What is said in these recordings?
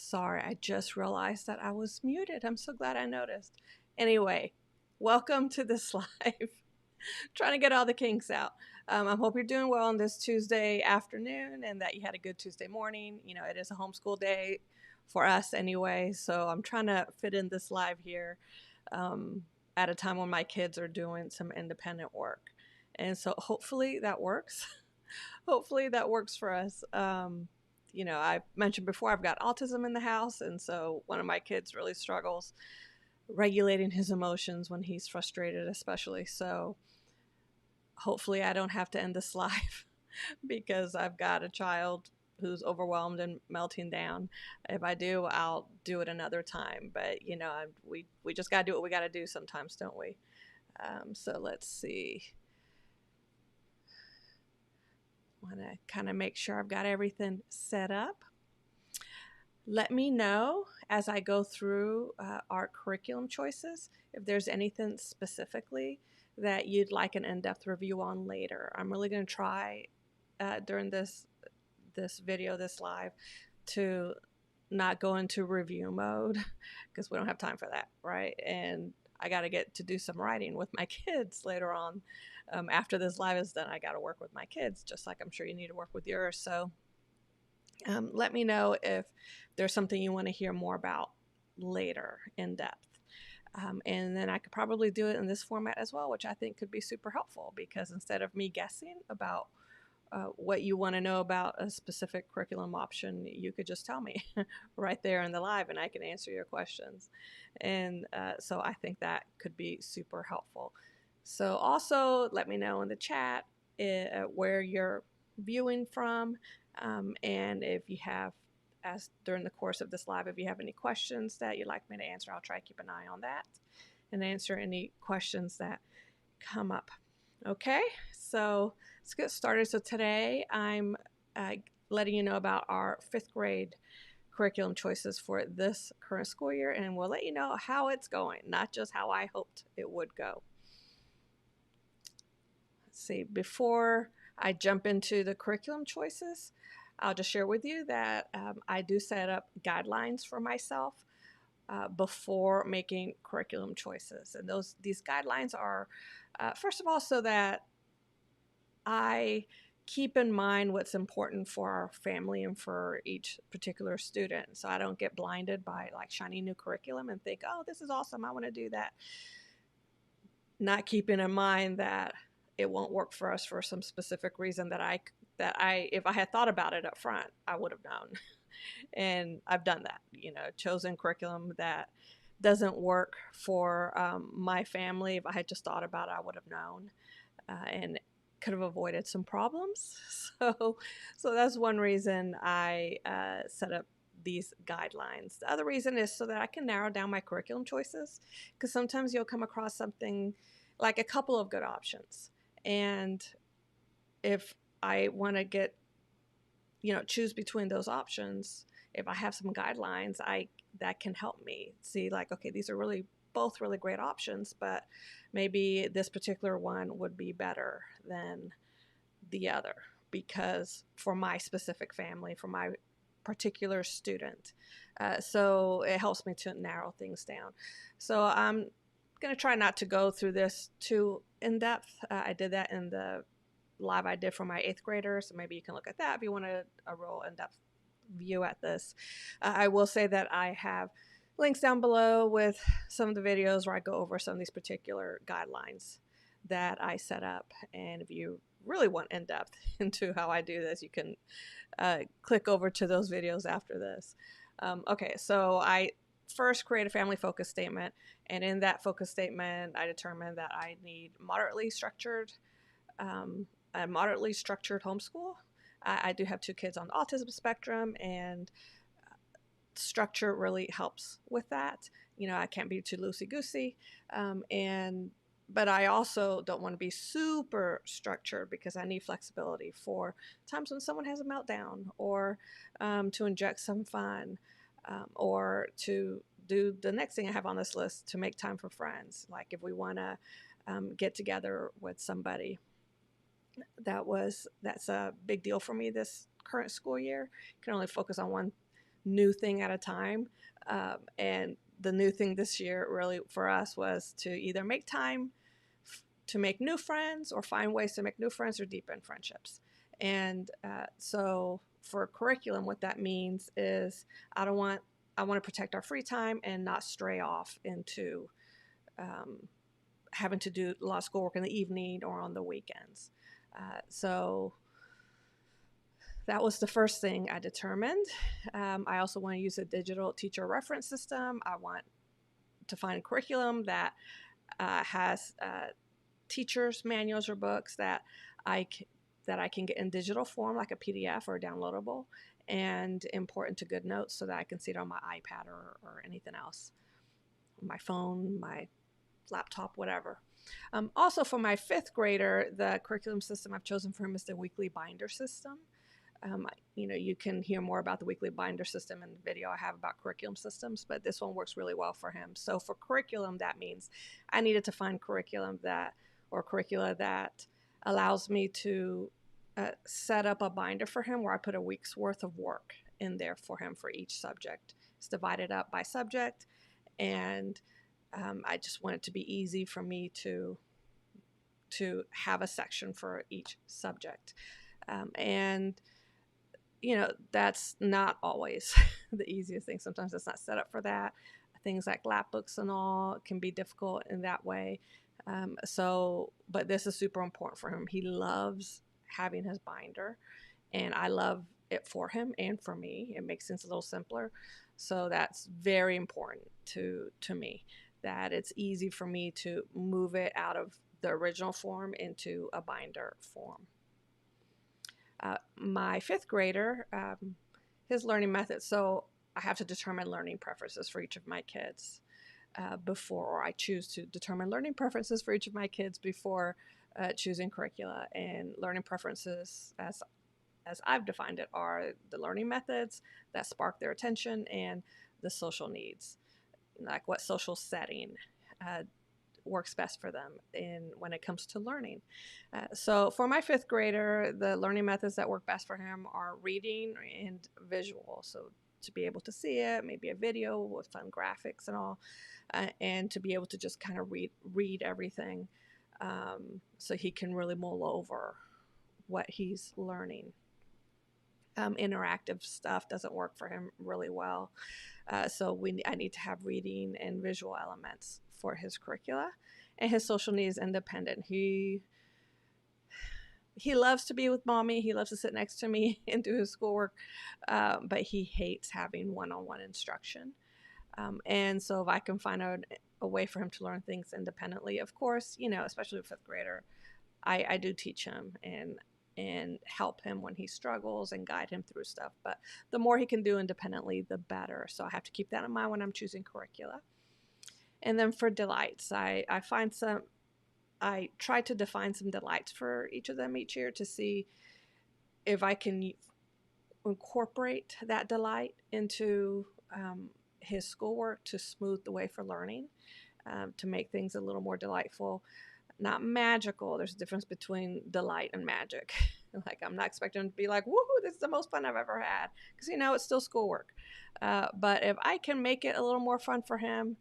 Sorry, I just realized that I was muted. I'm so glad I noticed. Anyway, welcome to this live. Trying to get all the kinks out. I hope you're doing well on this Tuesday afternoon and that you had a good Tuesday morning. You know, it is a homeschool day for us anyway, so I'm trying to fit in this live here um, at a time when my kids are doing some independent work. And so hopefully that works. Hopefully that works for us. I mentioned before I've got autism in the house, and so one of my kids really struggles regulating his emotions when he's frustrated, especially. So hopefully I don't have to end this live because I've got a child who's overwhelmed and melting down. If I do, I'll do it another time. But we just got to do what we got to do sometimes, don't we? So let's see. Want to kind of make sure I've got everything set up. Let me know as I go through our curriculum choices if there's anything specifically that you'd like an in-depth review on later. I'm really going to try during this video, this live, to not go into review mode because we don't have time for that, right? And I got to get to do some writing with my kids later on. After this live is done, I got to work with my kids, just like I'm sure you need to work with yours. So let me know if there's something you want to hear more about later in depth. And then I could probably do it in this format as well, which I think could be super helpful because instead of me guessing about what you want to know about a specific curriculum option, you could just tell me right there in the live and I can answer your questions. And so I think that could be super helpful. So also let me know in the chat where you're viewing from, and if you have, as during the course of this live, if you have any questions that you'd like me to answer, I'll try to keep an eye on that and answer any questions that come up. Okay, so let's get started. So today I'm letting you know about our 5th grade curriculum choices for this current school year, and we'll let you know how it's going, not just how I hoped it would go. Let's see, before I jump into the curriculum choices, I'll just share with you that I do set up guidelines for myself before making curriculum choices. And these guidelines are, first of all, so that I keep in mind what's important for our family and for each particular student. So I don't get blinded by like shiny new curriculum and think, oh, this is awesome, I want to do that. Not keeping in mind that it won't work for us for some specific reason that I if I had thought about it up front, I would have known. And I've done that, chosen curriculum that doesn't work for my family. If I had just thought about it, I would have known and could have avoided some problems. So that's one reason I set up these guidelines. The other reason is so that I can narrow down my curriculum choices, because sometimes you'll come across something like a couple of good options. And if I want to choose between those options, if I have some guidelines, that can help me see like, okay, these are both really great options, but maybe this particular one would be better than the other because for my specific family, for my particular student. So it helps me to narrow things down. So I'm going to try not to go through this too in depth. I did that in the live I did for my 8th graders, so maybe you can look at that if you want a real in-depth view at this. I will say that I have links down below with some of the videos where I go over some of these particular guidelines that I set up, and if you really want in-depth into how I do this, you can click over to those videos after this. Okay, so I first create a family focus statement, and in that focus statement I determined that I need a moderately structured homeschool. I do have 2 kids on the autism spectrum, and structure really helps with that. I can't be too loosey-goosey, but I also don't want to be super structured because I need flexibility for times when someone has a meltdown, or to inject some fun, or to do the next thing I have on this list, to make time for friends. Like if we want to get together with somebody. That's a big deal for me this current school year. Can only focus on one new thing at a time. And the new thing this year really for us was to either make time to make new friends or find ways to make new friends or deepen friendships. And so for curriculum, what that means is I want to protect our free time and not stray off into having to do a lot of schoolwork in the evening or on the weekends. So that was the first thing I determined. I also want to use a digital teacher reference system. I want to find a curriculum that has teachers' manuals or books that I can get in digital form, like a PDF or downloadable, and import into GoodNotes so that I can see it on my iPad or anything else, my phone, my laptop, whatever. Also, for my fifth grader, the curriculum system I've chosen for him is the weekly binder system. You can hear more about the weekly binder system in the video I have about curriculum systems, but this one works really well for him. So for curriculum, that means I needed to find curricula that allows me to set up a binder for him where I put a week's worth of work in there for him for each subject. It's divided up by subject, and I just want it to be easy for me to have a section for each subject. And that's not always the easiest thing. Sometimes it's not set up for that. Things like lap books and all can be difficult in that way. But this is super important for him. He loves having his binder, and I love it for him and for me. It makes things a little simpler. So that's very important to me, that it's easy for me to move it out of the original form into a binder form. My fifth grader, his learning methods. So I have to determine learning preferences for each of my kids or I choose to determine learning preferences for each of my kids before choosing curricula. And learning preferences, as I've defined it, are the learning methods that spark their attention and the social needs, like what social setting works best for them when it comes to learning. So for my fifth grader, the learning methods that work best for him are reading and visual. So to be able to see it, maybe a video with fun graphics and all, and to be able to just kind of read everything so he can really mull over what he's learning. Interactive stuff doesn't work for him really well. So I need to have reading and visual elements for his curricula. And his social needs independent. He loves to be with mommy. He loves to sit next to me and do his schoolwork, but he hates having one-on-one instruction. And so if I can find a way for him to learn things independently, of course, especially with fifth grader, I do teach him and help him when he struggles and guide him through stuff. But the more he can do independently, the better. So I have to keep that in mind when I'm choosing curricula. And then for delights, I try to define some delights for each of them each year to see if I can incorporate that delight into his schoolwork to smooth the way for learning, to make things a little more delightful. Not magical. There's a difference between delight and magic. Like, I'm not expecting him to be like, woohoo, this is the most fun I've ever had. Because, it's still schoolwork. But if I can make it a little more fun for him,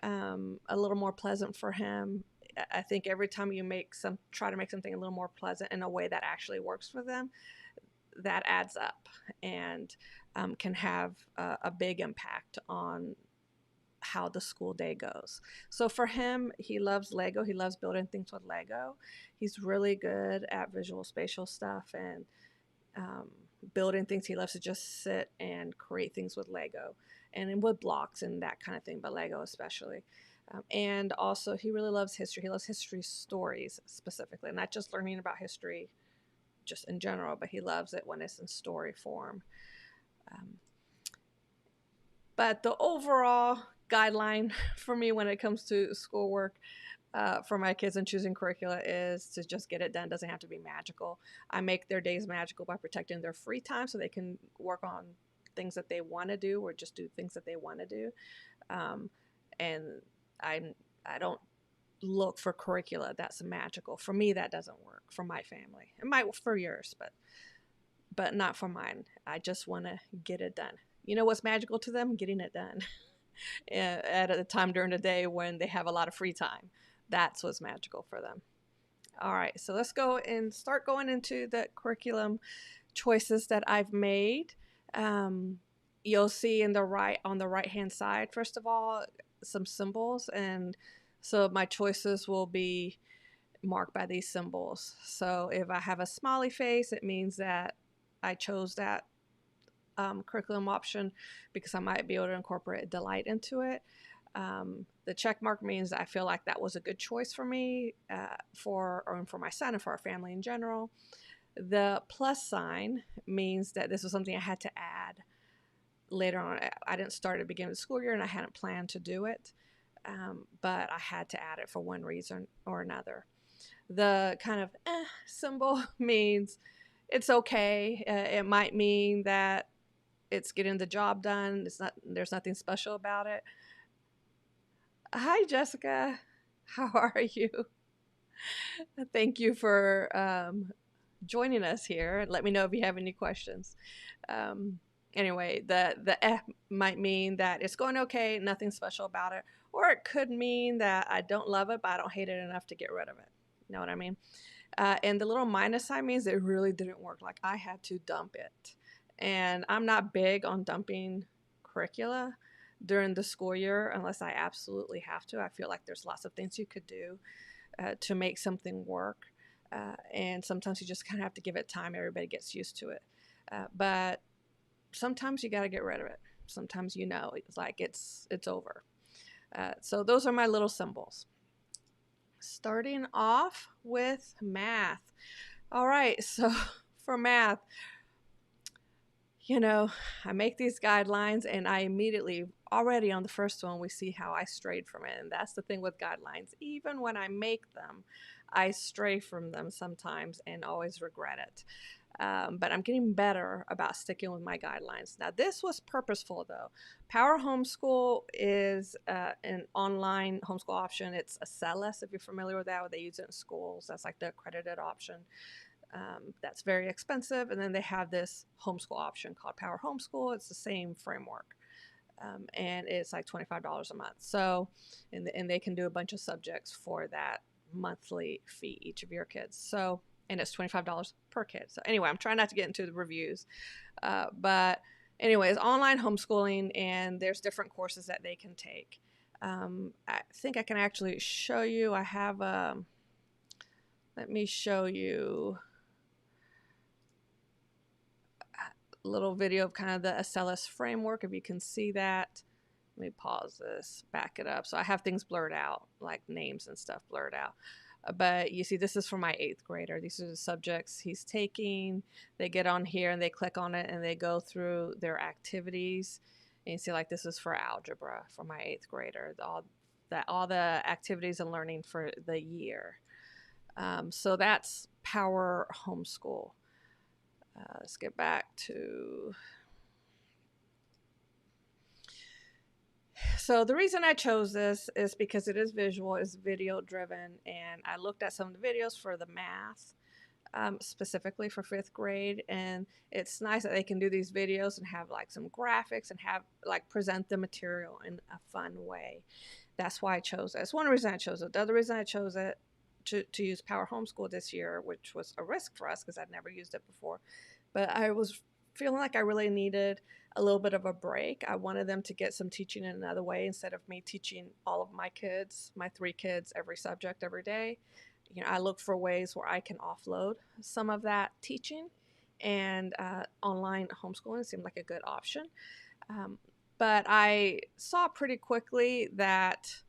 a little more pleasant for him, I think every time you try to make something a little more pleasant in a way that actually works for them, that adds up and can have a big impact on how the school day goes. So for him, he loves Lego. He loves building things with Lego. He's really good at visual spatial stuff and building things. He loves to just sit and create things with Lego and with blocks and that kind of thing, but Lego especially. And also he really loves history. He loves history stories specifically, not just learning about history just in general, but he loves it when it's in story form. But the overall guideline for me when it comes to schoolwork for my kids and choosing curricula is to just get it done. It doesn't have to be magical. I make their days magical by protecting their free time so they can work on things that they want to do or just do things that they want to do. And I don't look for curricula that's magical. For me, that doesn't work for my family. It might for yours, but not for mine. I just want to get it done. You know what's magical to them? Getting it done at a time during the day when they have a lot of free time. That's what's magical for them. All right, so let's go and start going into the curriculum choices that I've made. Um, you'll see in the right on the right hand side, first of all, some symbols, and so my choices will be marked by these symbols. So if I have a smiley face, it means that I chose that curriculum option because I might be able to incorporate delight into it. The check mark means I feel like that was a good choice for me, for my son and for our family in general. The plus sign means that this was something I had to add later on. I didn't start at the beginning of the school year and I hadn't planned to do it, but I had to add it for one reason or another. The kind of symbol means it's okay. It might mean that it's getting the job done. There's nothing special about it. Hi, Jessica. How are you? Thank you for joining us here. Let me know if you have any questions. Anyway, the might mean that it's going okay, nothing special about it, or it could mean that I don't love it, but I don't hate it enough to get rid of it. You know what I mean? And the little minus sign means it really didn't work. Like I had to dump it. And I'm not big on dumping curricula during the school year unless I absolutely have to. I feel like there's lots of things you could do to make something work. And sometimes you just kind of have to give it time. Everybody gets used to it. But sometimes you got to get rid of it. Sometimes it's like it's over. So those are my little symbols. Starting off with math. All right, so for math, I make these guidelines and I immediately, already on the first one, we see how I strayed from it. And that's the thing with guidelines. Even when I make them, I stray from them sometimes and always regret it. But I'm getting better about sticking with my guidelines. Now, this was purposeful, though. Power Homeschool is an online homeschool option. It's a CELUS, if you're familiar with that, where they use it in schools. That's like the accredited option. That's very expensive. And then they have this homeschool option called Power Homeschool. It's the same framework. And it's like $25 a month. So, and they can do a bunch of subjects for that monthly fee, each of your kids. So, and it's $25 per kid. So anyway, I'm trying not to get into the reviews. But anyways, online homeschooling, and there's different courses that they can take. I think I can actually show you. I have let me show you a little video of kind of the Acellus framework, if you can see that. Let me pause this, back it up. So I have things blurred out, like names and stuff blurred out. But you see, this is for my 8th grader. These are the subjects he's taking. They get on here and they click on it and they go through their activities. And you see, like, this is for algebra for my 8th grader. All the activities and learning for the year. So that's Power Homeschool. Let's get back to... So the reason I chose this is because it is visual, it's video driven, and I looked at some of the videos for the math, specifically for 5th grade, and it's nice that they can do these videos and have like some graphics and have like present the material in a fun way. That's why I chose it. That's one reason I chose it. The other reason I chose it to use Power Homeschool this year, which was a risk for us because I'd never used it before, but I was feeling like I really needed a little bit of a break. I wanted them to get some teaching in another way instead of me teaching all of my kids, my 3 kids, every subject every day. I look for ways where I can offload some of that teaching, and online homeschooling seemed like a good option. But I saw pretty quickly that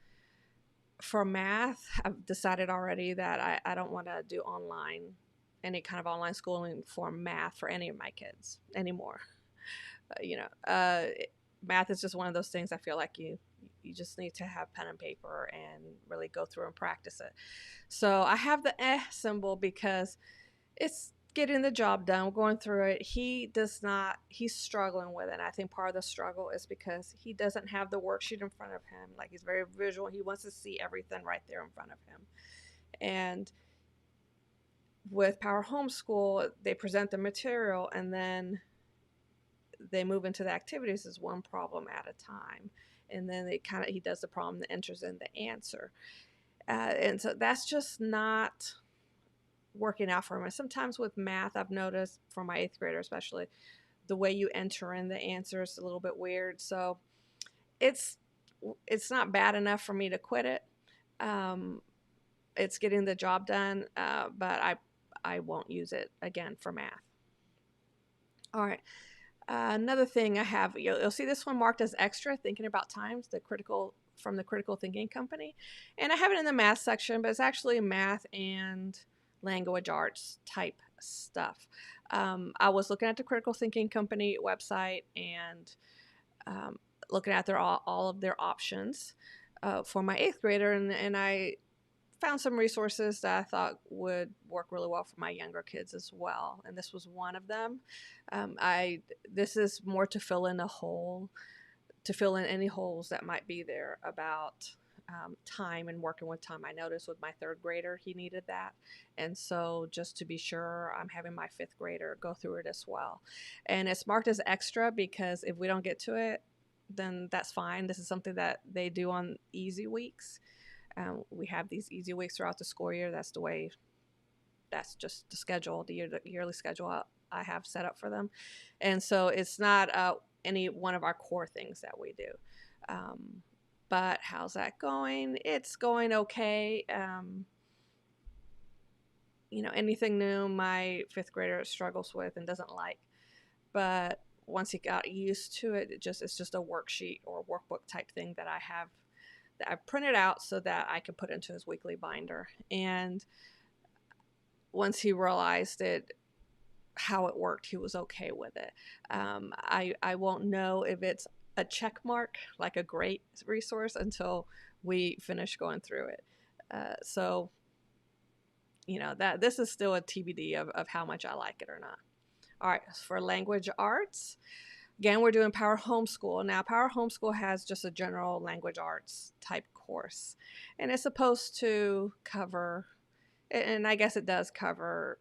for math, I've decided already that I don't want to do any kind of online schooling for math for any of my kids anymore. Math is just one of those things I feel like you just need to have pen and paper and really go through and practice it. So I have the symbol because it's getting the job done. We're going through it. He's struggling with it. And I think part of the struggle is because he doesn't have the worksheet in front of him. Like, he's very visual. He wants to see everything right there in front of him. And with Power Homeschool, they present the material and then they move into the activities as one problem at a time. And then he does the problem that enters in the answer. And so that's just not working out for him. And sometimes with math, I've noticed for my 8th grader, especially, the way you enter in the answer is a little bit weird. So it's not bad enough for me to quit it. It's getting the job done, but I won't use it again for math. All right. Another thing I have, you'll see this one marked as extra, thinking about times, from the Critical Thinking Company. And I have it in the math section, but it's actually math and language arts type stuff. I was looking at the Critical Thinking Company website and looking at all of their options for my 8th grader, and I found some resources that I thought would work really well for my younger kids as well. And this was one of them. This is more to fill in any holes that might be there about time and working with time. I noticed with my 3rd grader, he needed that. And so just to be sure, I'm having my 5th grader go through it as well. And it's marked as extra because if we don't get to it, then that's fine. This is something that they do on easy weeks. We have these easy weeks throughout the school year. That's just the schedule, the yearly schedule I have set up for them. And so it's not any one of our core things that we do. But how's that going? It's going okay. Anything new my 5th grader struggles with and doesn't like. But once he got used to it, it's just a worksheet or a workbook type thing that I printed out so that I could put into his weekly binder. And once he realized how it worked, he was okay with it. I won't know if it's a check mark, like a great resource, until we finish going through it. So that this is still a TBD of how much I like it or not. All right, for language arts, again, we're doing Power Homeschool. Now, Power Homeschool has just a general language arts type course, and it's supposed to cover, and I guess it does cover,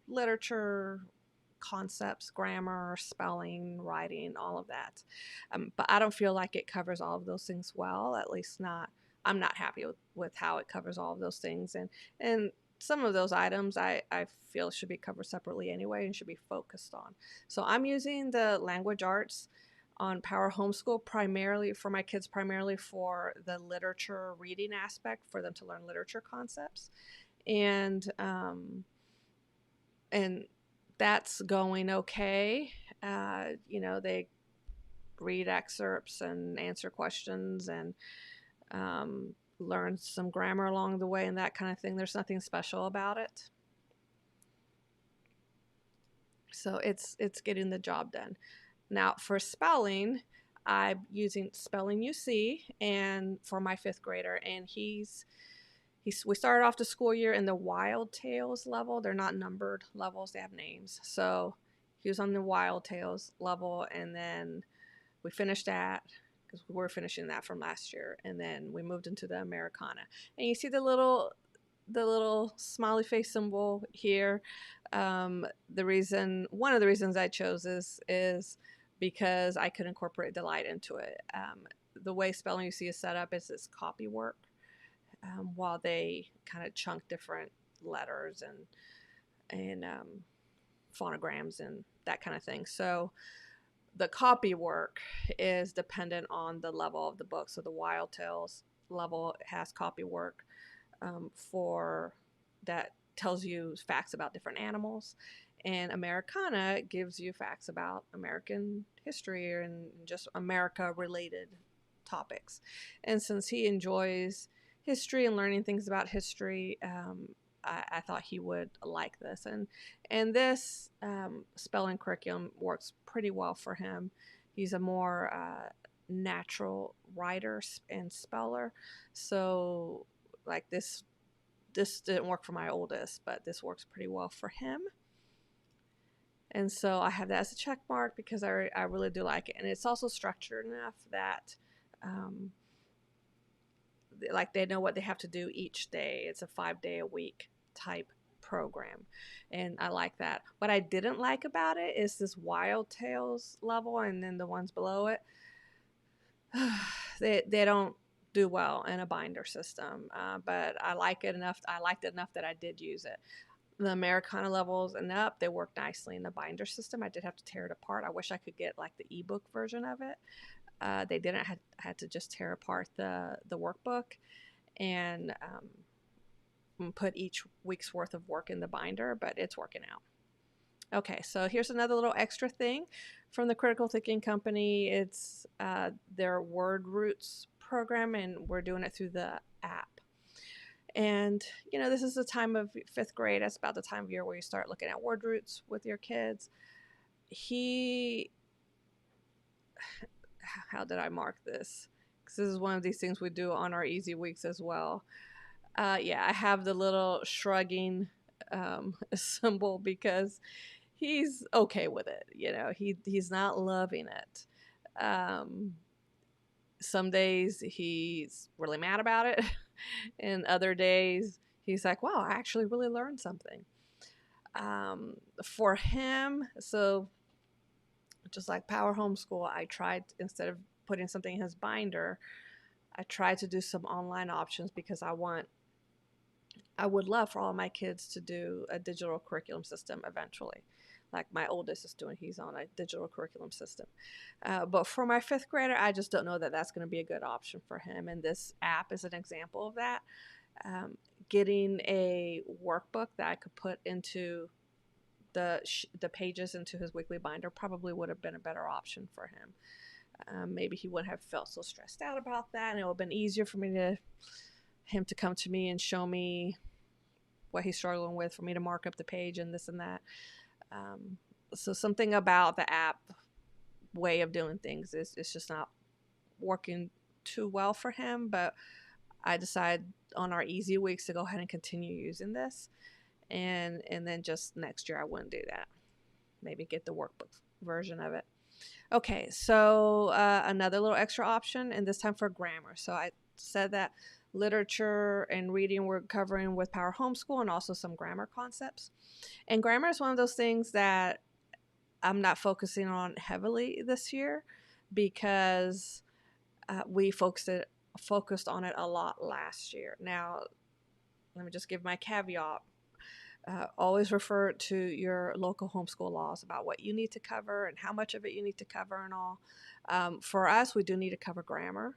literature, concepts, grammar, spelling, writing, all of that. But I don't feel like it covers all of those things well, at least I'm not happy with how it covers all of those things. And some of those items I feel should be covered separately anyway and should be focused on. So I'm using the language arts on Power Homeschool primarily for my kids, primarily for the literature reading aspect, for them to learn literature concepts. And that's going okay. They read excerpts and answer questions and learn some grammar along the way and that kind of thing. There's nothing special about it. So it's getting the job done. Now for spelling, I'm using Spelling UC and for my 5th grader, and we started off the school year in the Wild Tales level. They're not numbered levels, they have names. So he was on the Wild Tales level, and then we finished that because we were finishing that from last year, and then we moved into the Americana. And you see the little smiley face symbol here. One of the reasons I chose this is because I could incorporate delight into it. The way Spelling UC is set up is it's copy work, while they kind of chunk different letters and phonograms and that kind of thing. So the copy work is dependent on the level of the book. So the Wild Tales level has copy work for that tells you facts about different animals, and Americana gives you facts about American history and just America related topics. And since he enjoys history and learning things about history, I thought he would like this. And this spelling curriculum works pretty well for him. He's a more natural writer and speller. So like this didn't work for my oldest, but this works pretty well for him. And so I have that as a check mark because I really do like it. And it's also structured enough that like they know what they have to do each day. It's a 5-day-a-week type program, and I like that. What I didn't like about it is this Wild Tales level, and then the ones below it, they don't do well in a binder system. But I like it enough. I liked it enough that I did use it. The Americana levels and up, they work nicely in the binder system. I did have to tear it apart. I wish I could get like the ebook version of it. They didn't. Had to just tear apart the workbook and put each week's worth of work in the binder, but it's working out. Okay, so here's another little extra thing from the Critical Thinking Company. It's their Word Roots program, and we're doing it through the app. And, you know, this is the time of 5th grade. That's about the time of year where you start looking at word roots with your kids. How did I mark this? Because this is one of these things we do on our easy weeks as well. Yeah, I have the little shrugging symbol because he's okay with it. You know, he's not loving it. Some days he's really mad about it, and other days he's like, wow, I actually really learned something. For him, so just like Power Homeschool, I tried, instead of putting something in his binder, I tried to do some online options because I would love for all of my kids to do a digital curriculum system eventually. Like my oldest is doing, he's on a digital curriculum system. But for my 5th grader, I just don't know that that's going to be a good option for him. And this app is an example of that. Getting a workbook that I could put into the pages into his weekly binder probably would have been a better option for him. Maybe he wouldn't have felt so stressed out about that, and it would have been easier for him to come to me and show me what he's struggling with, for me to mark up the page and this and that. So something about the app way of doing things is just not working too well for him. But I decided on our easy weeks to go ahead and continue using this, and then just next year I wouldn't do that. Maybe get the workbook version of it. Okay, so another little extra option, and this time for grammar. So I said that literature and reading we're covering with Power Homeschool, and also some grammar concepts. And grammar is one of those things that I'm not focusing on heavily this year because we focused on it a lot last year. Now, let me just give my caveat. Always refer to your local homeschool laws about what you need to cover and how much of it you need to cover and all. For us, we do need to cover grammar,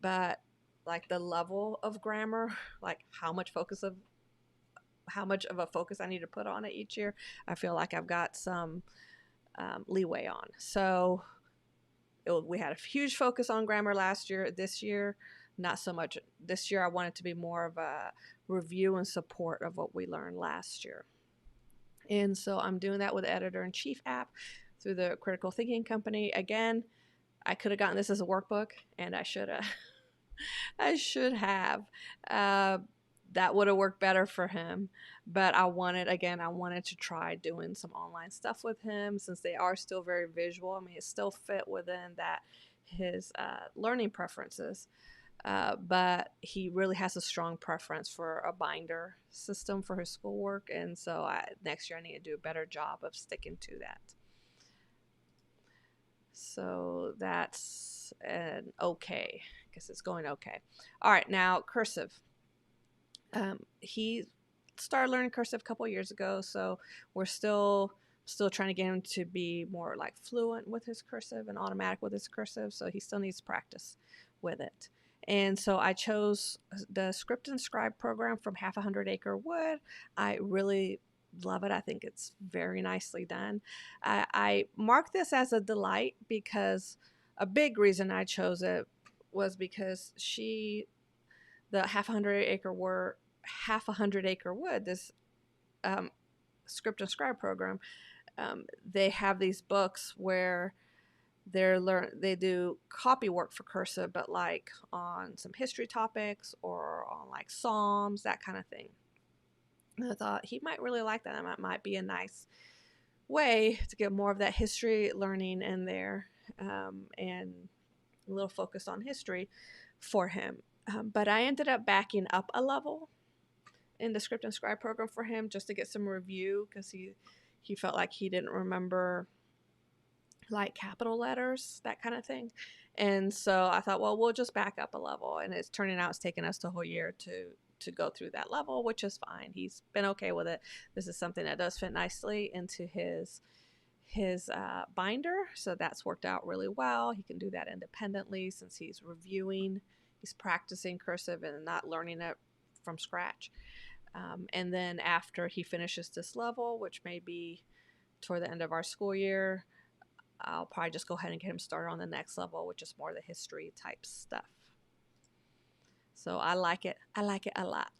but like the level of grammar, like how much of a focus I need to put on it each year, I feel like I've got some leeway on. So we had a huge focus on grammar last year. This year, not so much. This year, I want it to be more of a review and support of what we learned last year. And so I'm doing that with the Editor-in-Chief app through the Critical Thinking Company. Again, I could have gotten this as a workbook, and I should have. I should have. That would have worked better for him. But I wanted to try doing some online stuff with him, since they are still very visual. I mean, it still fit within his learning preferences. But he really has a strong preference for a binder system for his schoolwork. And so next year I need to do a better job of sticking to that. So that's an okay. I guess it's going okay. All right, now cursive. He started learning cursive a couple years ago, so we're still trying to get him to be more like fluent with his cursive and automatic with his cursive, so he still needs practice with it. And so I chose the Script and Scribe program from Half a Hundred Acre Wood. I really love it. I think it's very nicely done. I mark this as a delight because a big reason I chose it was because the Half a Hundred Acre Wood, this Script and Scribe program, they have these books where they do copy work for cursive, but like on some history topics or on like Psalms, that kind of thing. And I thought he might really like that. That might be a nice way to get more of that history learning in there, and a little focus on history for him. But I ended up backing up a level in the Script and Scribe program for him just to get some review because he felt like he didn't remember like capital letters, that kind of thing. And so I thought, well, we'll just back up a level. And it's turning out it's taken us the whole year to go through that level, which is fine. He's been okay with it. This is something that does fit nicely into his binder, so that's worked out really well. He can do that independently since he's reviewing, he's practicing cursive and not learning it from scratch. And then after he finishes this level, which may be toward the end of our school year, I'll probably just go ahead and get him started on the next level, which is more the history type stuff. So I like it. I like it a lot.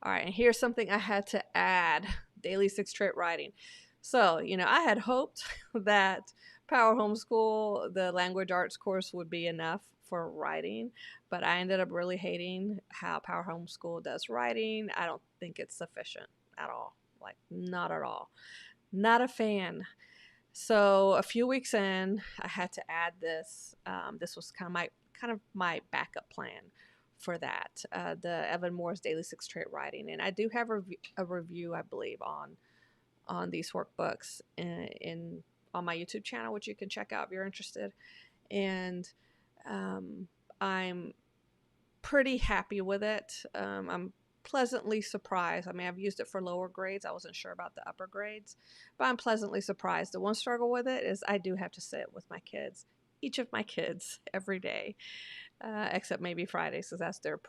All right, and here's something I had to add: daily 6 trait writing. So, I had hoped that Power Homeschool, the language arts course, would be enough for writing, but I ended up really hating how Power Homeschool does writing. I don't think it's sufficient at all. Like, not at all. Not a fan. So a few weeks in, I had to add this. This was kind of my backup plan for that. The Evan Moore's Daily 6 Trait Writing, and I do have a review, I believe, on these workbooks on my YouTube channel, which you can check out if you're interested. And I'm pretty happy with it. I'm pleasantly surprised. I mean, I've used it for lower grades. I wasn't sure about the upper grades, but I'm pleasantly surprised. The one struggle with it is I do have to sit with my kids, each of my kids, every day, except maybe Fridays, because that's their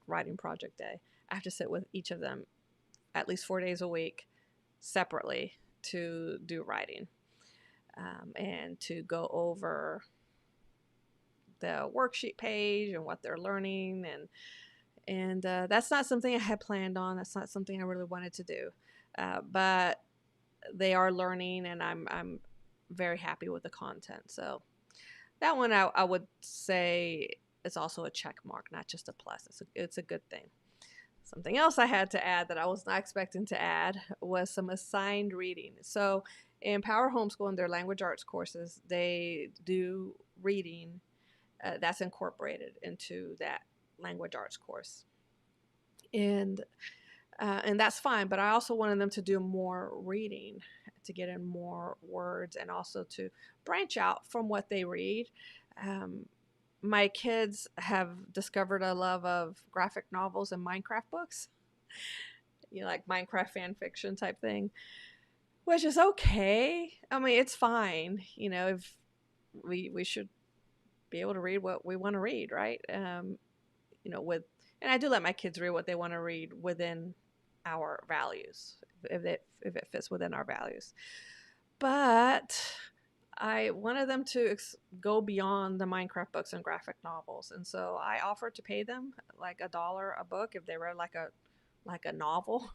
writing project day. I have to sit with each of them at least 4 days a week separately to do writing, and to go over the worksheet page and what they're learning, and that's not something I had planned on. That's not something I really wanted to do, but they are learning, and I'm very happy with the content. So that one I would say is also a check mark, not just a plus. It's a good thing. Something else I had to add that I was not expecting to add was some assigned reading. So in Power Homeschool, in their language arts courses, they do reading that's incorporated into that language arts course. And that's fine, but I also wanted them to do more reading, to get in more words, and also to branch out from what they read. My kids have discovered a love of graphic novels and Minecraft books, like Minecraft fan fiction type thing, which is okay. I mean, it's fine. If we should be able to read what we want to read, right? And I do let my kids read what they want to read within our values, if it fits within our values. But I wanted them to go beyond the Minecraft books and graphic novels, and so I offered to pay them like $1 a book if they read like a novel,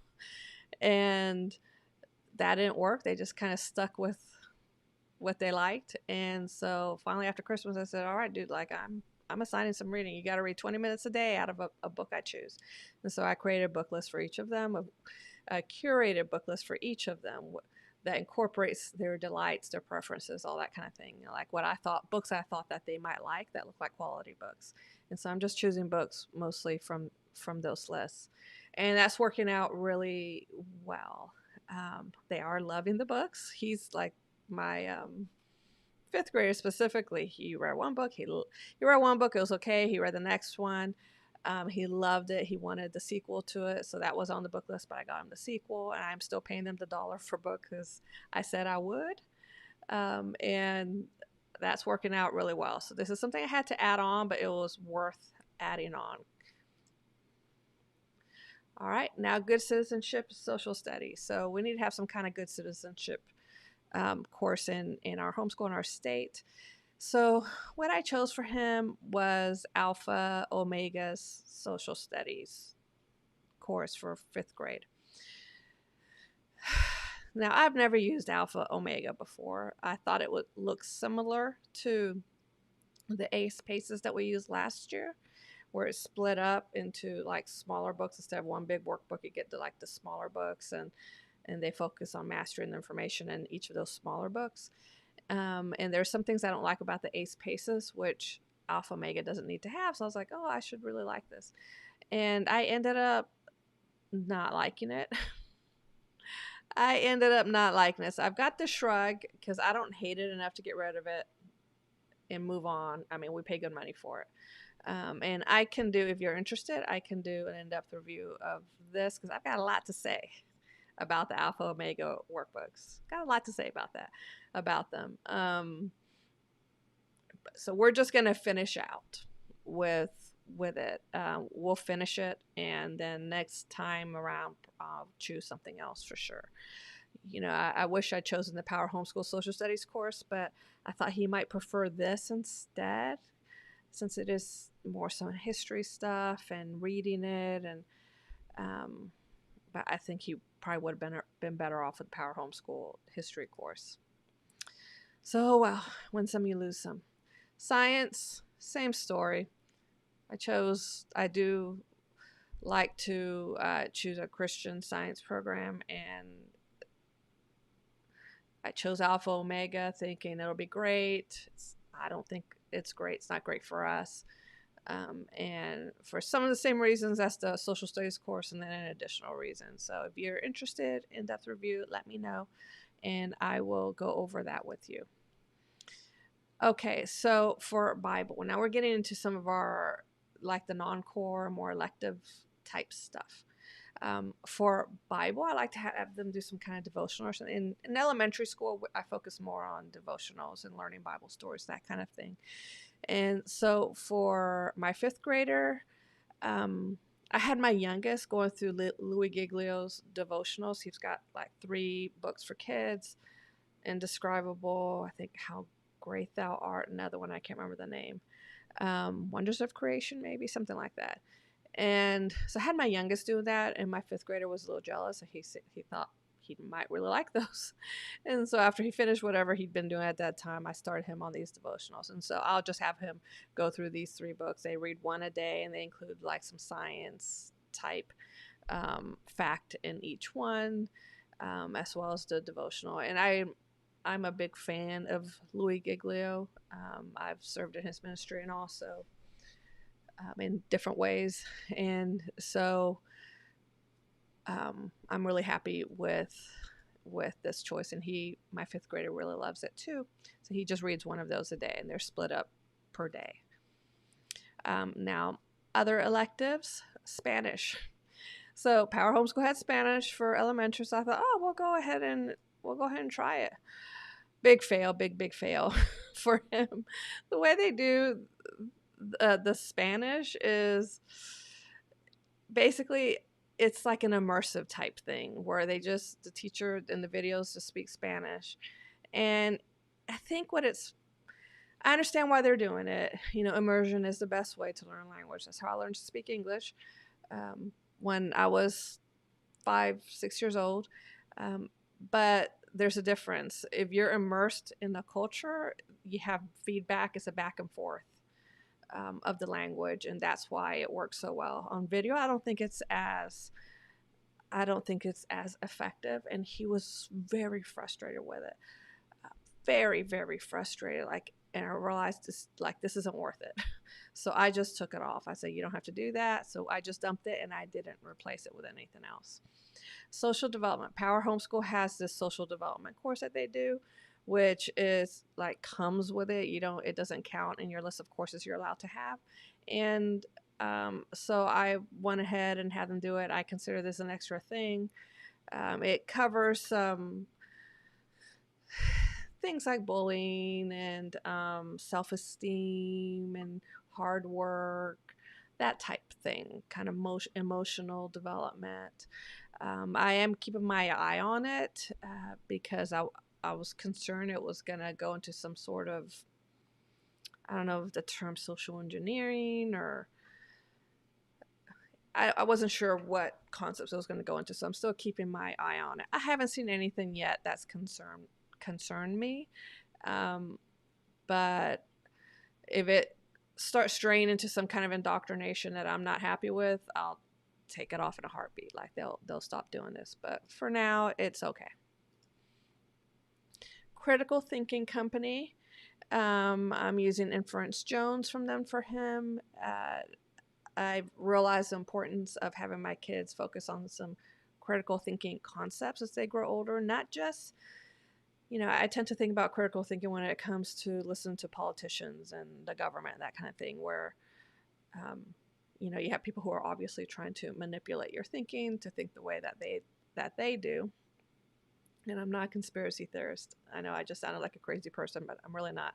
and that didn't work. They just kind of stuck with what they liked, and so finally after Christmas I said, all right, dude, like I'm assigning some reading. You got to read 20 minutes a day out of a book I choose. And so I created a book list for each of them, a curated book list for each of them that incorporates their delights, their preferences, all that kind of thing. Like books I thought that they might like that look like quality books. And so I'm just choosing books mostly from those lists. And that's working out really well. They are loving the books. He's like my fifth grader specifically. He read one book. He read one book. It was okay. He read the next one. He loved it. He wanted the sequel to it, so that was on the book list. But I got him the sequel, and I'm still paying them the $1 for book because I said I would, and that's working out really well. So this is something I had to add on, but it was worth adding on. All right, now good citizenship, social studies. So we need to have some kind of good citizenship course in our homeschool in our state. So what I chose for him was Alpha Omega's social studies course for 5th grade. Now, I've never used Alpha Omega before. I thought it would look similar to the ACE PACES that we used last year, where it's split up into like smaller books. Instead of one big workbook, you get to like the smaller books, and they focus on mastering the information in each of those smaller books. And there's some things I don't like about the ACE PACES, which Alpha Omega doesn't need to have. So I was like, oh, I should really like this. And I ended up not liking it. I ended up not liking this. I've got the shrug because I don't hate it enough to get rid of it and move on. I mean, we pay good money for it. And I can do, if you're interested, I can do an in-depth review of this because I've got a lot to say about the Alpha Omega workbooks. Got a lot to say about them. So we're just gonna finish out with it. We'll finish it, and then next time around, I'll choose something else for sure. You know, I wish I'd chosen the Power Homeschool Social Studies course, but I thought he might prefer this instead, since it is more some history stuff and reading it, and but I think he probably would have been better off with the Power Homeschool history course. So, well, win some, you lose some. Science, same story. I do like to choose a Christian science program, and I chose Alpha Omega thinking it'll be great. I don't think it's great. It's not great for us. And for some of the same reasons, that's the social studies course, and then an additional reason. So if you're interested in depth review, let me know, and I will go over that with you. Okay, so for Bible, now we're getting into some of our, like the non-core, more elective type stuff. For Bible, I like to have them do some kind of devotional or something. In elementary school, I focus more on devotionals and learning Bible stories, that kind of thing. And so for my 5th grader, I had my youngest going through Louis Giglio's devotionals. He's got like 3 books for kids: Indescribable, I think How Great Thou Art, another one, I can't remember the name, Wonders of Creation, maybe, something like that. And so I had my youngest do that, and my 5th grader was a little jealous. He thought he might really like those. And so after he finished whatever he'd been doing at that time, I started him on these devotionals. And so I'll just have him go through these 3 books. They read one a day, and they include like some science type fact in each one, as well as the devotional. And I'm a big fan of Louis Giglio. I've served in his ministry and also in different ways. And so I'm really happy with this choice. And my 5th grader really loves it too. So he just reads one of those a day, and they're split up per day. Now, other electives, Spanish. So Power Homeschool had Spanish for elementary. So I thought, we'll go ahead and try it. Big fail, big fail for him. The way they do the Spanish is basically, it's like an immersive type thing where the teacher in the videos just speak Spanish. And I think I understand why they're doing it. You know, immersion is the best way to learn language. That's how I learned to speak English when I was 5, 6 years old. But there's a difference. If you're immersed in the culture, you have feedback. It's a back and forth of the language, and that's why it works so well on video. I don't think it's as effective, and he was very frustrated with it. Very, very frustrated. And I realized this isn't worth it. So I just took it off. I said, you don't have to do that. So I just dumped it, and I didn't replace it with anything else. Social development. Power Homeschool has this social development course that they do, which is comes with it. It doesn't count in your list of courses you're allowed to have. And so I went ahead and had them do it. I consider this an extra thing. It covers some things like bullying and self-esteem and hard work, that type of thing, kind of emotional development. I am keeping my eye on it because I was concerned it was going to go into some sort of, I don't know if the term social engineering, or I wasn't sure what concepts it was going to go into, so I'm still keeping my eye on it. I haven't seen anything yet that's concerned me, but if it starts straying into some kind of indoctrination that I'm not happy with, I'll take it off in a heartbeat. They'll stop doing this, but for now it's okay. Critical Thinking Company. I'm using Inference Jones from them for him. I've realized the importance of having my kids focus on some critical thinking concepts as they grow older, not just, I tend to think about critical thinking when it comes to listening to politicians and the government, that kind of thing, where, um, you have people who are obviously trying to manipulate your thinking to think the way that they do. And I'm not a conspiracy theorist. I know I just sounded like a crazy person, but I'm really not.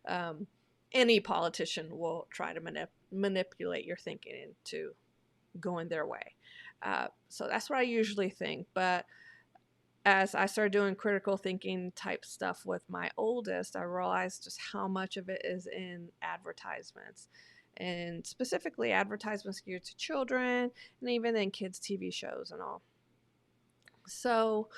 Um, any politician will try to manipulate your thinking into going their way. So that's what I usually think. But as I started doing critical thinking type stuff with my oldest, I realized just how much of it is in advertisements, and specifically advertisements geared to children and even in kids' TV shows and all. So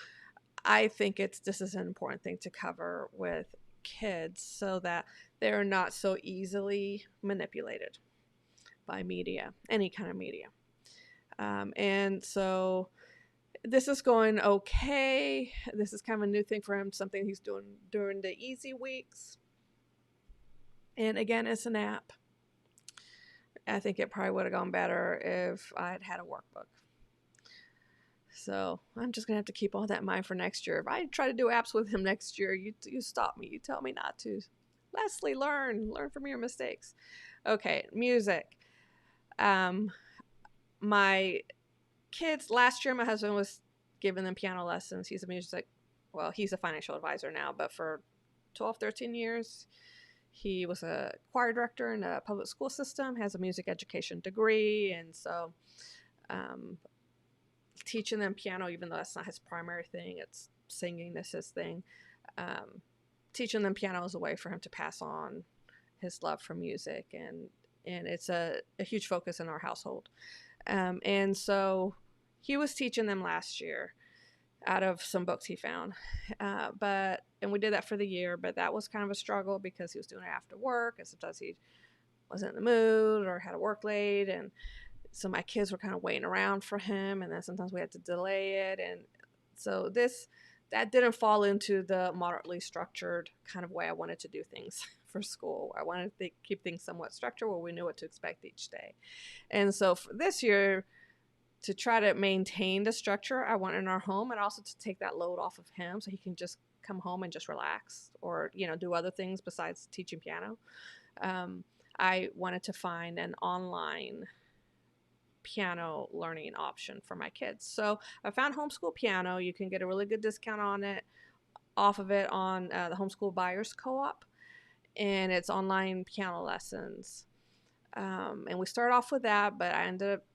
I think this is an important thing to cover with kids so that they're not so easily manipulated by media, any kind of media. And so this is going okay. This is kind of a new thing for him, something he's doing during the easy weeks. And again, it's an app. I think it probably would have gone better if I had a workbook. So I'm just going to have to keep all that in mind for next year. If I try to do apps with him next year, you stop me. You tell me not to. Leslie, learn from your mistakes. Okay, music. My kids, last year my husband was giving them piano lessons. He's a financial advisor now, but for 12, 13 years, he was a choir director in a public school system, has a music education degree, and so teaching them piano, even though that's not his primary thing, it's singing is his thing. Teaching them piano is a way for him to pass on his love for music, and it's a huge focus in our household. And so he was teaching them last year out of some books he found. And we did that for the year, but that was kind of a struggle because he was doing it after work, and sometimes he wasn't in the mood or had to work late. And so my kids were kind of waiting around for him, and then sometimes we had to delay it. And so that didn't fall into the moderately structured kind of way I wanted to do things for school. I wanted to keep things somewhat structured where we knew what to expect each day. And so for this year, to try to maintain the structure I want in our home, and also to take that load off of him so he can just come home and just relax or, do other things besides teaching piano. I wanted to find an online piano learning option for my kids. So I found Homeschool Piano. You can get a really good discount off of it on the Homeschool Buyers Co-op, and it's online piano lessons. And we started off with that, but I ended up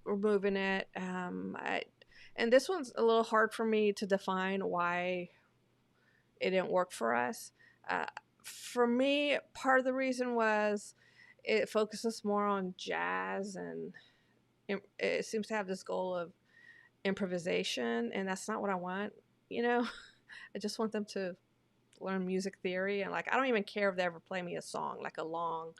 removing it. And this one's a little hard for me to define why it didn't work for us. For me, part of the reason was it focuses more on jazz, and it seems to have this goal of improvisation, and that's not what I want. I just want them to learn music theory, and I don't even care if they ever play me a song, like a long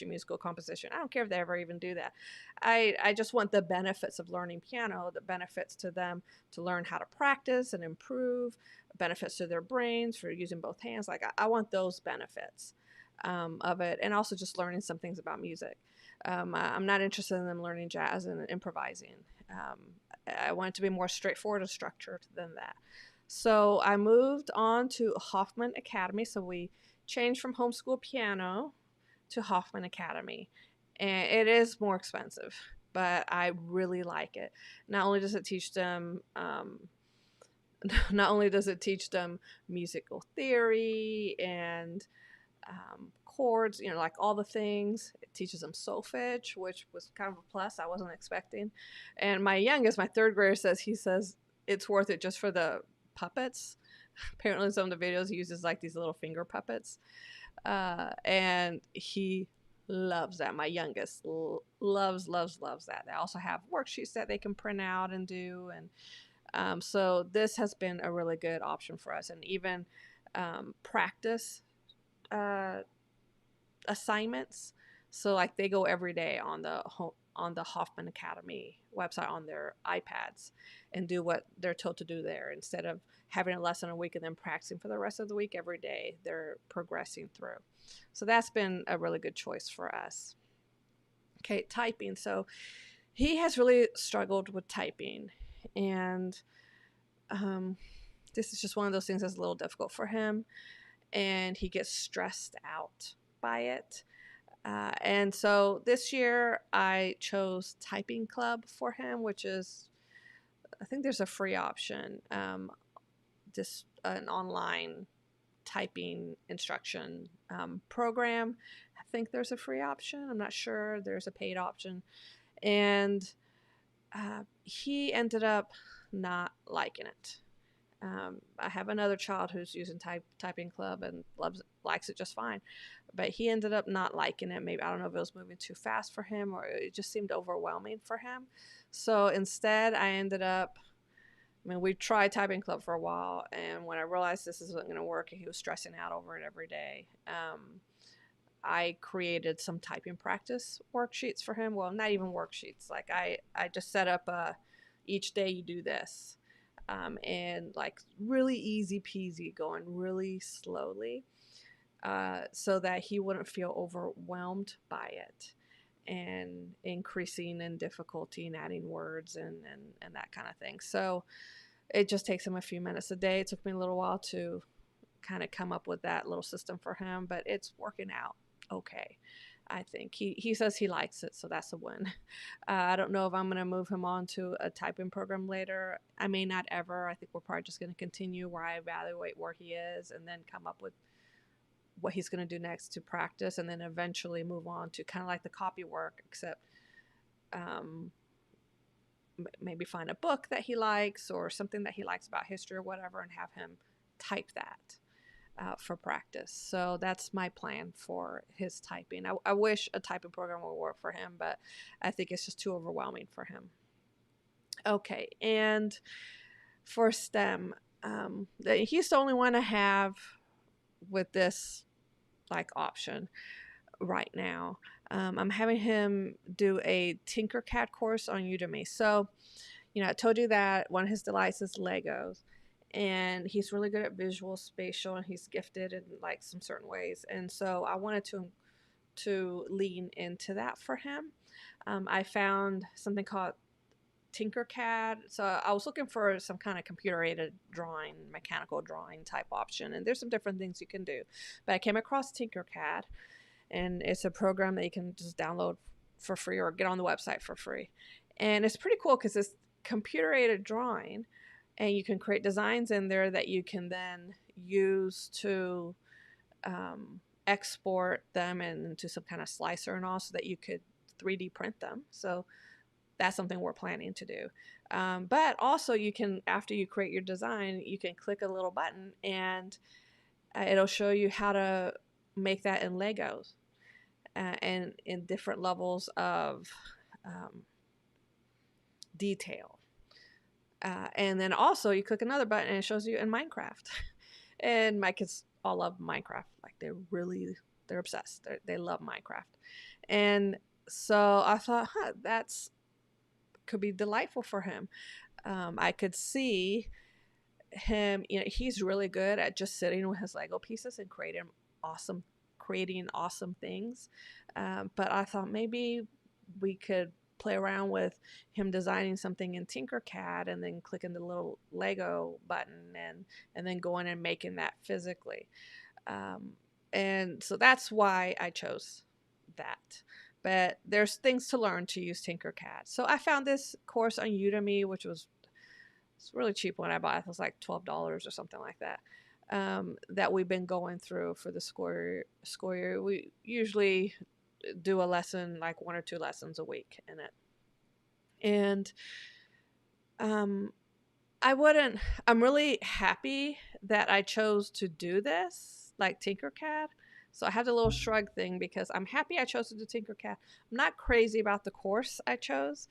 musical composition. I don't care if they ever even do that. I just want the benefits of learning piano, the benefits to them to learn how to practice and improve, benefits to their brains for using both hands. I want those benefits of it, and also just learning some things about music. I'm not interested in them learning jazz and improvising. I want it to be more straightforward and structured than that. So I moved on to Hoffman Academy. So we changed from Homeschool Piano to Hoffman Academy. And it is more expensive, but I really like it. Not only does it teach them musical theory and chords, all the things. It teaches them solfege, which was kind of a plus I wasn't expecting. And my youngest, my third grader, says it's worth it just for the puppets. Apparently some of the videos he uses these little finger puppets. And he loves that. My youngest loves that. They also have worksheets that they can print out and do. And so this has been a really good option for us. And even practice assignments. So they go every day on the Hoffman Academy website on their iPads and do what they're told to do there, instead of having a lesson a week and then practicing for the rest of the week. Every day they're progressing through. So that's been a really good choice for us. Okay, typing. So he has really struggled with typing, and this is just one of those things that's a little difficult for him, and he gets stressed out by it. And so this year I chose Typing Club for him, which is, I think there's a free option, just an online typing instruction program. I think there's a free option. I'm not sure. There's a paid option. And he ended up not liking it. I have another child who's using Typing Club and likes it just fine, but he ended up not liking it. Maybe, I don't know if it was moving too fast for him or it just seemed overwhelming for him. So instead, I ended up. I mean, we tried Typing Club for a while, and when I realized this isn't going to work, and he was stressing out over it every day, I created some typing practice worksheets for him. Well, not even worksheets. Like I just set up each day you do this. And like really easy peasy, going really slowly, so that he wouldn't feel overwhelmed by it, and increasing in difficulty and adding words and that kind of thing. So it just takes him a few minutes a day. It took me a little while to kind of come up with that little system for him, but it's working out okay. I think he says he likes it, so that's a win. I don't know if I'm going to move him on to a typing program later. I may not ever. I think we're probably just going to continue where I evaluate where he is and then come up with what he's going to do next to practice, and then eventually move on to kind of like the copy work, except maybe find a book that he likes or something that he likes about history or whatever, and have him type that. For practice. So that's my plan for his typing. I wish a typing program would work for him, but I think it's just too overwhelming for him. Okay, and for STEM, he's the only one I have with this like option right now. I'm having him do a Tinkercad course on Udemy. So, I told you that one of his delights is Legos, and he's really good at visual, spatial, and he's gifted in like some certain ways. And so I wanted to lean into that for him. I found something called Tinkercad. So I was looking for some kind of computer-aided drawing, mechanical drawing type option, and there's some different things you can do. But I came across Tinkercad, and it's a program that you can just download for free or get on the website for free. And it's pretty cool because it's computer-aided drawing, and you can create designs in there that you can then use to export them into some kind of slicer and all, so that you could 3D print them. So that's something we're planning to do. But also you can, after you create your design, you can click a little button and it'll show you how to make that in Legos and in different levels of detail. And then also you click another button and it shows you in Minecraft. And my kids all love Minecraft. Like they're obsessed. They love Minecraft. And so I thought, that's could be delightful for him. I could see him, he's really good at just sitting with his Lego pieces and creating awesome things. But I thought maybe we could play around with him designing something in Tinkercad and then clicking the little Lego button and then going and making that physically. And so that's why I chose that. But there's things to learn to use Tinkercad. So I found this course on Udemy, which was it's really cheap when I bought it. It was like $12 or something like that. That we've been going through for the school year. We usually do a lesson, like 1 or 2 lessons a week in it. And I'm really happy that I chose to do this, like Tinkercad. So I have the little shrug thing because I'm happy I chose to do Tinkercad. I'm not crazy about the course I chose.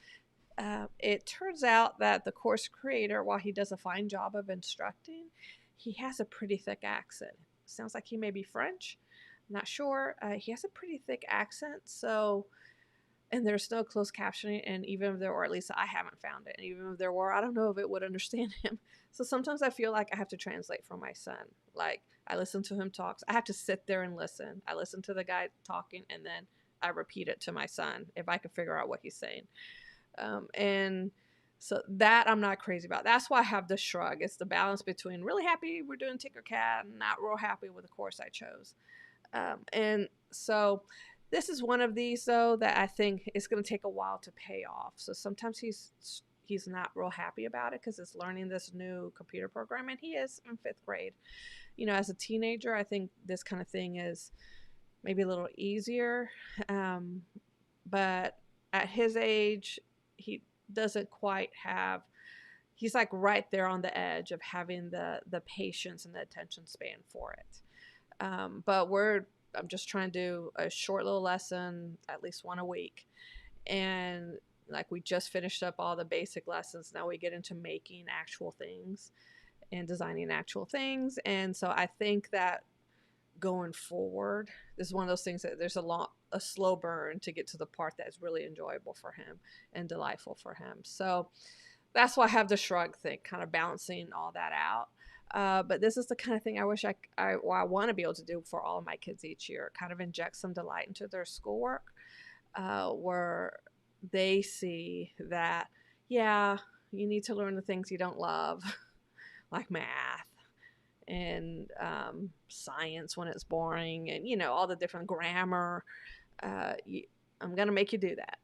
It turns out that the course creator, while he does a fine job of instructing, he has a pretty thick accent. Sounds like he may be French. I'm not sure. He has a pretty thick accent. So, and there's no closed captioning. And even if there were, at least I haven't found it. And even if there were, I don't know if it would understand him. So sometimes I feel like I have to translate for my son. Like I listen to him talk. I have to sit there and listen. I listen to the guy talking and then I repeat it to my son if I can figure out what he's saying. And so that I'm not crazy about. That's why I have the shrug. It's the balance between really happy we're doing Tinkercad and not real happy with the course I chose. And so this is one of these though that I think is going to take a while to pay off. So sometimes he's not real happy about it because it's learning this new computer program, and he is in 5th grade. You know, as a teenager, I think this kind of thing is maybe a little easier. But at his age, he doesn't quite have, he's like right there on the edge of having the patience and the attention span for it. But I'm just trying to do a short little lesson, at least one a week. And like we just finished up all the basic lessons. Now we get into making actual things and designing actual things. And so I think that going forward, this is one of those things that there's a slow burn to get to the part that's really enjoyable for him and delightful for him. So that's why I have the shrug thing, kind of balancing all that out. But this is the kind of thing I wish I want to be able to do for all of my kids each year, kind of inject some delight into their schoolwork, where they see that, yeah, you need to learn the things you don't love, like math and science when it's boring, and, you know, all the different grammar. I'm going to make you do that.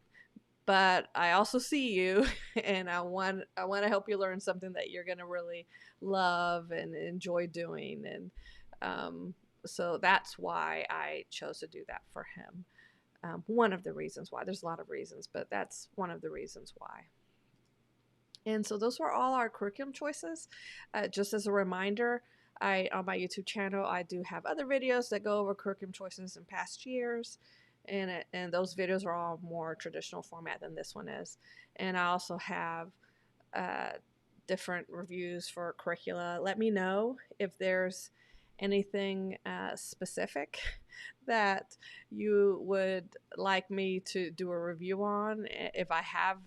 But I also see you, and I want to help you learn something that you're going to really love and enjoy doing. And so that's why I chose to do that for him. One of the reasons why. There's a lot of reasons, but that's one of the reasons why. And so those were all our curriculum choices. Just as a reminder, on my YouTube channel, I do have other videos that go over curriculum choices in past years. And those videos are all more traditional format than this one is. And I also have different reviews for curricula. Let me know if there's anything specific that you would like me to do a review on. If I have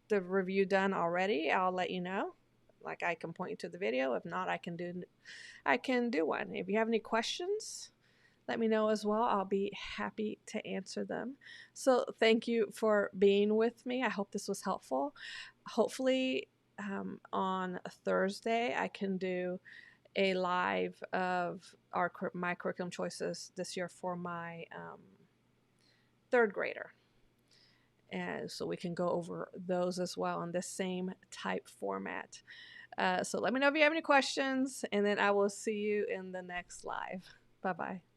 the review done already, I'll let you know. Like, I can point you to the video. If not, I can do one. If you have any questions, let me know as well. I'll be happy to answer them. So thank you for being with me. I hope this was helpful. Hopefully on a Thursday I can do a live of my curriculum choices this year for my 3rd grader. And so we can go over those as well in the same type format. So let me know if you have any questions, and then I will see you in the next live. Bye-bye.